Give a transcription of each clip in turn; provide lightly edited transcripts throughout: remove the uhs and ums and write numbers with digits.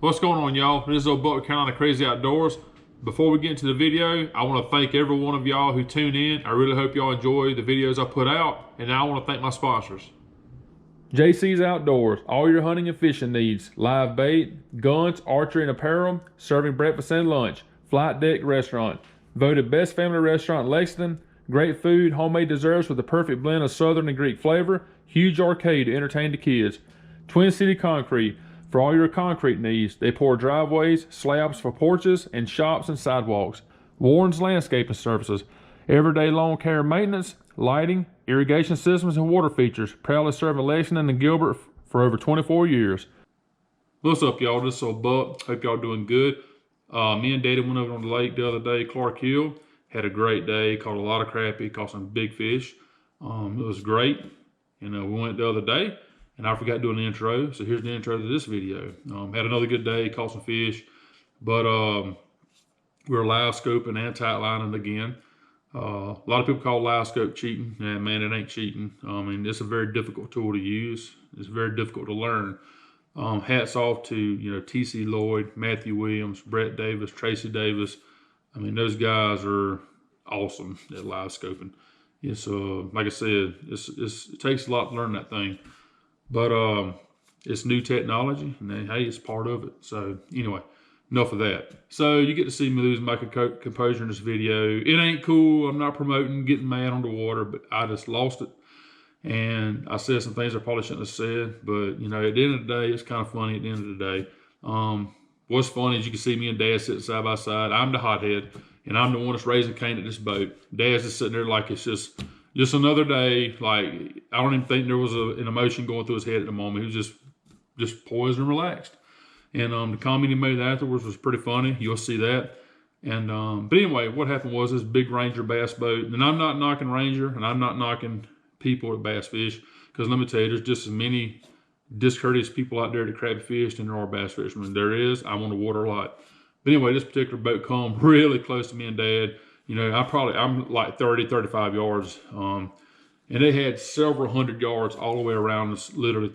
What's going on, y'all? This is old Buck Carolina Crazy Outdoors. Before we get into the video, I want to thank every one of y'all who tune in. I really hope y'all enjoy the videos I put out. And now I want to thank my sponsors. JC's Outdoors, all your hunting and fishing needs. Live bait, guns, archery and apparel, serving breakfast and lunch. Flight Deck Restaurant, voted best family restaurant in Lexington. Great food, homemade desserts with a perfect blend of Southern and Greek flavor. Huge arcade to entertain the kids. Twin City Concrete, for all your concrete needs. They pour driveways, slabs for porches, and shops and sidewalks. Warren's Landscaping Services, everyday lawn care maintenance, lighting, irrigation systems, and water features. Proudly serving Lexington and Gilbert for over 24 years. What's up, y'all? This is old Buck. Hope y'all doing good. Me and Daddy went over on the lake the other day, Clark Hill. Had a great day. Caught a lot of crappie. Caught some big fish. It was great. We went the other day. And I forgot doing the intro, so here's the intro to this video. Had another good day, caught some fish, but we're live scoping and tightlining again. A lot of people call Livescope cheating. Yeah, man, it ain't cheating. It's a very difficult tool to use. It's very difficult to learn. Hats off to T.C. Lloyd, Matthew Williams, Brett Davis, Tracy Davis. Those guys are awesome at live scoping. It's like I said, it takes a lot to learn that thing. But it's new technology, and hey, it's part of it. So anyway, enough of that. So you get to see me lose my composure in this video. It ain't cool. I'm not promoting getting mad on the water, but I just lost it. And I said some things I probably shouldn't have said. But, at the end of the day, it's kind of funny at the end of the day. What's funny is you can see me and Dad sitting side by side. I'm the hothead, and I'm the one that's raising Cain at this boat. Dad's just sitting there like it's just another day. Like, I don't even think there was an emotion going through his head at the moment. He was just poised and relaxed. And the comment he made afterwards was pretty funny. You'll see that. And but anyway, what happened was this big Ranger bass boat. And I'm not knocking Ranger, and I'm not knocking people at bass fish, because let me tell you, there's just as many discourteous people out there that crappie fish than there are bass fishermen. There is. I'm on the water a lot. But anyway, this particular boat come really close to me and Dad. I'm like 30, 35 yards. And they had several hundred yards all the way around us, literally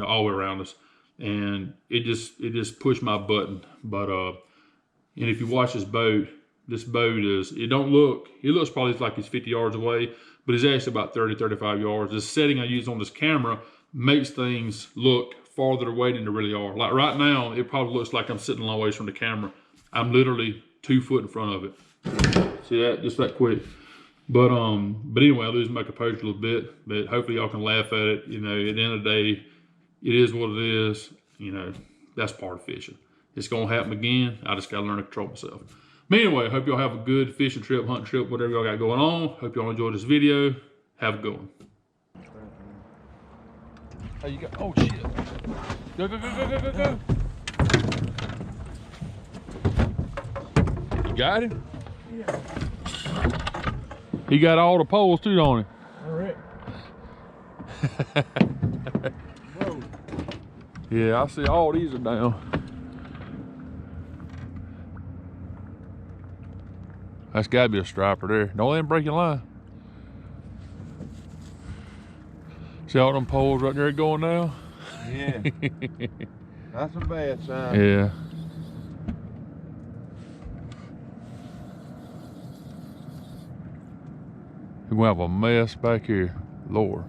all the way around us. And it just pushed my button. But, and if you watch this boat it looks probably like he's 50 yards away, but it's actually about 30, 35 yards. The setting I use on this camera makes things look farther away than they really are. Like right now, it probably looks like I'm sitting a long ways from the camera. I'm literally 2 foot in front of it. See that? Just that quick. But anyway, I lose my composure a little bit, but hopefully y'all can laugh at it. At the end of the day, it is what it is. That's part of fishing. It's gonna happen again. I just gotta learn to control myself. But anyway, I hope y'all have a good fishing trip, hunting trip, whatever y'all got going on. Hope y'all enjoyed this video. Have a good one. Oh, you got, oh shit. Go, go, go, go, go, go, go. You got him? Yeah. He got all the poles too, don't he? All right. Whoa. Yeah, I see all these are down. That's gotta be a striper there. Don't let him break your line. See all them poles right there going now? Yeah. That's a bad sign. Yeah. We're gonna have a mess back here, Lord.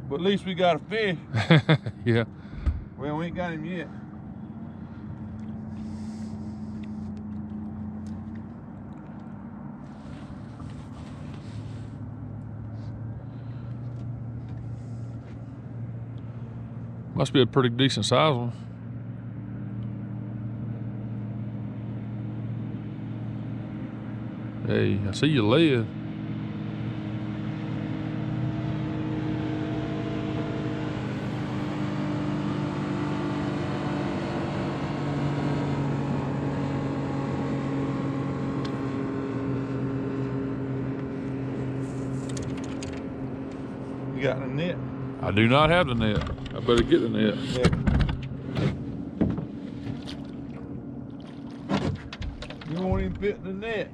But at least we got a fish. Yeah. Well, we ain't got him yet. Must be a pretty decent size one. Hey, I see your lead. You got the net? I do not have the net. I better get the net. Yeah. You won't even fit in the net.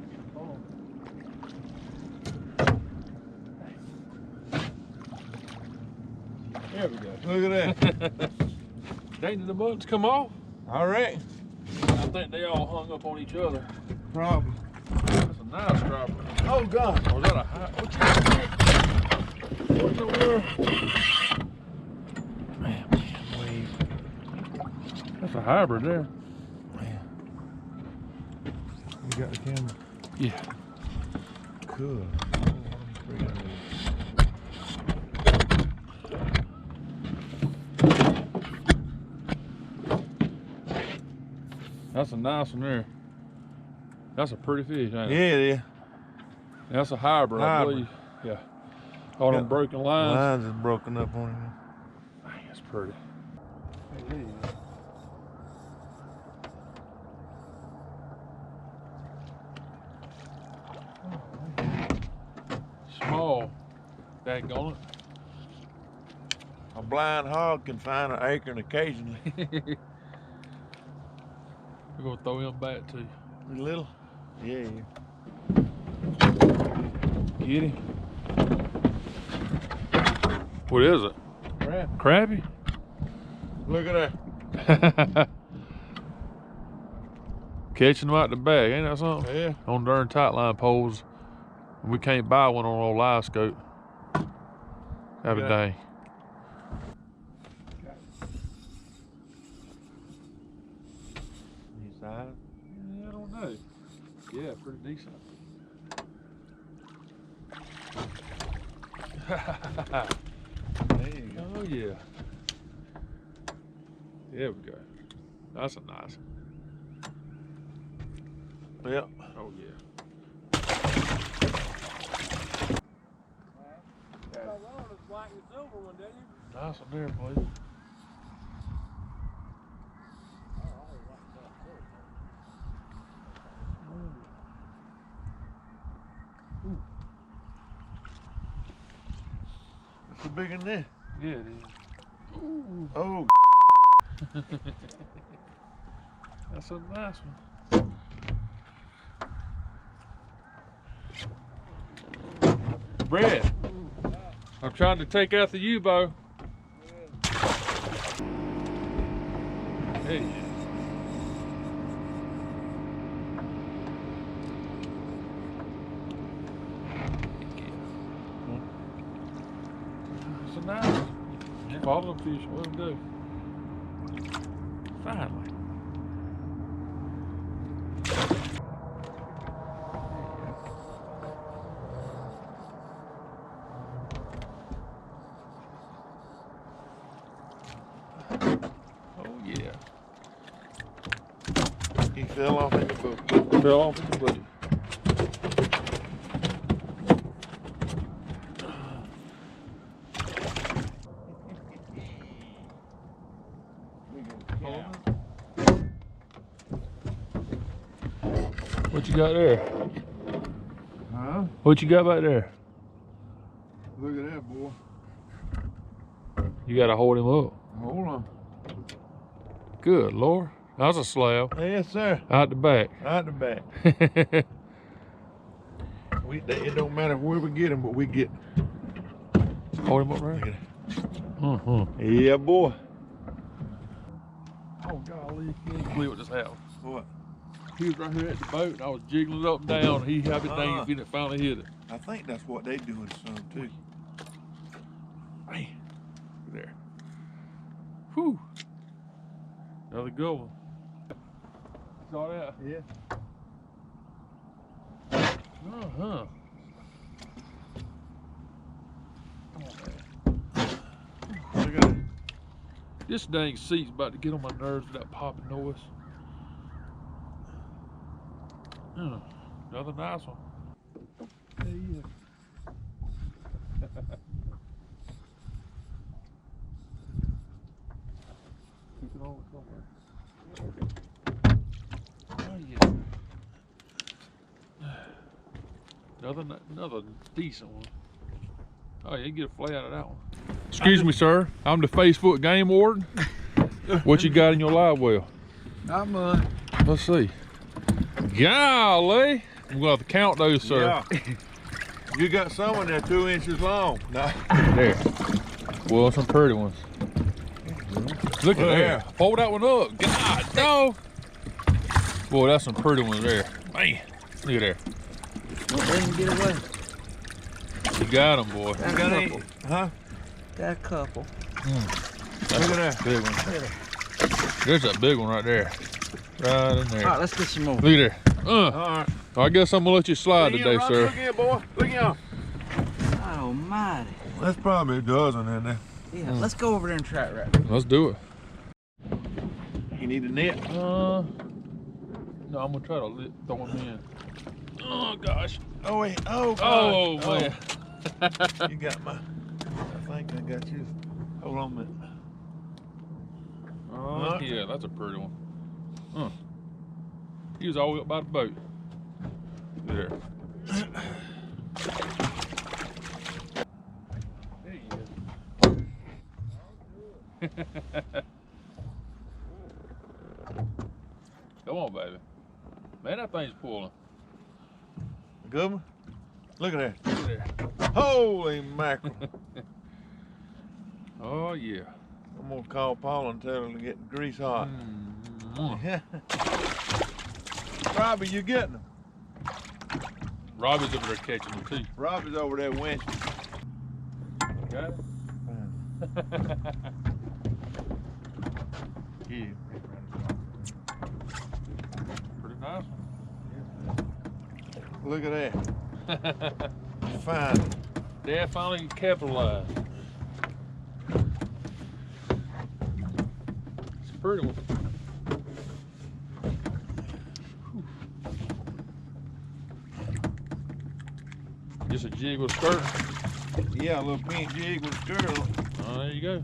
There we go. Look at that. Dang, did the buttons come off? All right. I think they all hung up on each other. Probably. That's a nice crappie. Oh God. Was that a high? What in the world? Man, wave. That's a hybrid there. Man. You got the camera? Yeah. Cool. That's a nice one there. That's a pretty fish, ain't it? Yeah, it is. That's a hybrid, I believe. Yeah. All them broken lines. Lines is broken up on him. Dang, that's pretty. Small. Daggone it. A blind hog can find an acorn occasionally. We're gonna throw him back too. A little? Yeah. Get him. What is it? Crap. Crappie? Look at that. Catching them out the bag, ain't that something? Yeah. On darn tightline poles. We can't buy one on old Livescope. Have a day. Any size? Yeah, I don't know. Yeah, pretty decent. There you go. Oh yeah. There we go. That's a nice one. Yep. Oh yeah. Nice one there, please. It's a big one there. Yeah, it is. Ooh. Oh. That's a nice one. Brad, I'm trying to take out the U-bow. Hey. It's a nice one. Follow them fish, what do? Finally. Oh yeah. He fell off in the boat. Fell off in the boat. What you got there? Huh? What you got back there? Look at that, boy. You gotta hold him up. Hold on. Good Lord. That was a slab. Yes, sir. Out the back. Out the back. It don't matter where we get him, but we get. Hold him up right. Yeah, boy. Oh golly, you can't believe what just happened. What? He was right here at the boat and I was jiggling it up and down. He had it dang if he didn't finally hit it. I think that's what they doing some too. Man, there. Whew. Another good one. Saw that? Yeah. Uh-huh. Come on, man. Look at it. This dang seat's about to get on my nerves with that popping noise. Another nice one. There he is. Keep it on somewhere. Oh yeah. Another decent one. Oh yeah, you get a flay out of that one. Excuse me, sir. I'm the Facebook game warden. What you got in your live well? I'm Let's see. Golly! I'm gonna have to count those, sir. Yeah. You got some in there 2 inches long. No. There. Well, some pretty ones. Look at that. Pull that one up. God, dog. Boy, that's some pretty ones there. Man, look at there. Let him get away. You got them, boy. Got a couple. Huh? Got a couple. Look at that. Big one. There's that big one right there. Right in there. All right, let's get some more. Look at there. All right. I guess I'm gonna let you slide today, Look sir. here, boy. Look here. Almighty. That's probably a dozen in there. Yeah, let's go over there and try it right now. Let's do it. You need a net? No, I'm gonna try to throw them in. Oh gosh. Oh wait. Oh gosh. Oh man. You got my. I think I got you. Hold on a minute. Oh yeah, that's a pretty one. He was all the way up by the boat. There. There you go. Come on, baby. Man, that thing's pulling. Good one? Look at that. Look at there. Holy mackerel. Oh yeah. I'm gonna call Paula and tell her to get grease hot. Robbie, you getting them? Robbie's over there catching them too. Robbie's over there winching. Got it? Yeah. Pretty nice Look at that. one. Fine. Dad finally capitalized. It's a pretty one. Just a jig with a skirt. Yeah, a little pink jig with a skirt on. Oh, there you go.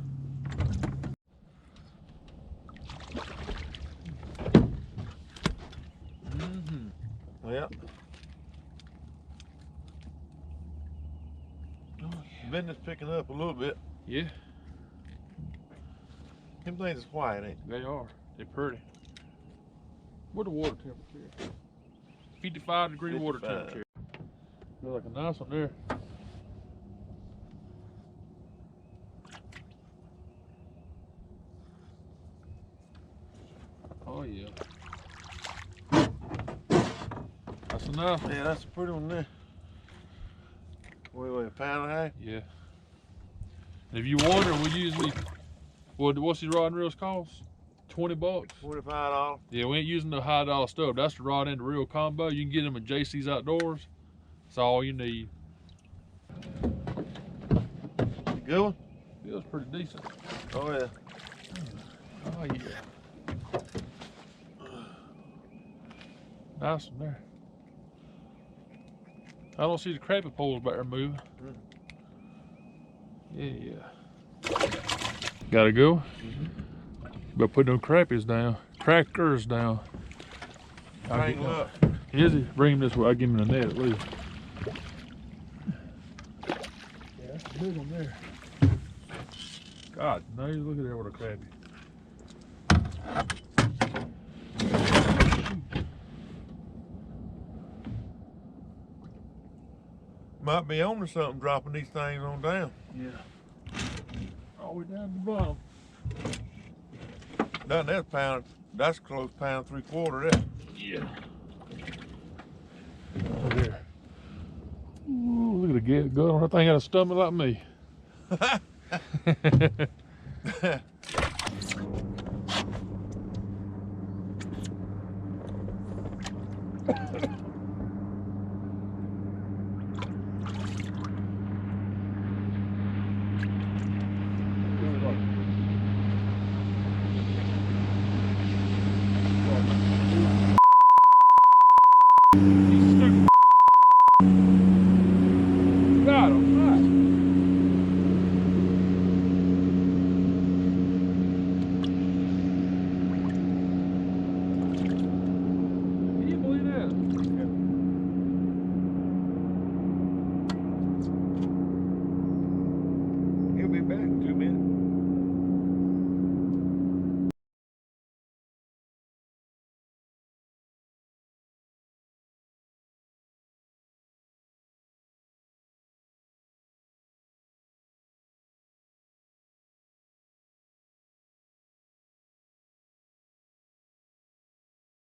Yeah. Business picking up a little bit. Yeah, Them things is white, ain't they are. They're pretty. What the water temperature? 55-degree water 55. temperature. Looks like a nice one there. Oh yeah. That's enough. they? Yeah, that's a pretty one there. Wait, a pound and a half? Yeah. And if you wonder, we usually, what's these rod and reels cost? 20 bucks. $45. Yeah, we ain't using the high dollar stuff. That's the rod and the reel combo. You can get them at JC's Outdoors. That's all you need. You good one? Feels pretty decent. Oh yeah. Oh yeah. Nice one there. I don't see the crappie poles back there moving. Yeah. Gotta go. Better put them crappies down. Crackers down. Bring them up. Is he? Bring him this way. I'll give him the net at least. Yeah, that's a big one there. God, now you look at there with a crappie. Might be on to something dropping these things on down. Yeah. All the way down to the bottom. That's pound. That's close pound 3/4 there. Yeah. Over there. Ooh, look at the gut on that thing. Got a stomach like me.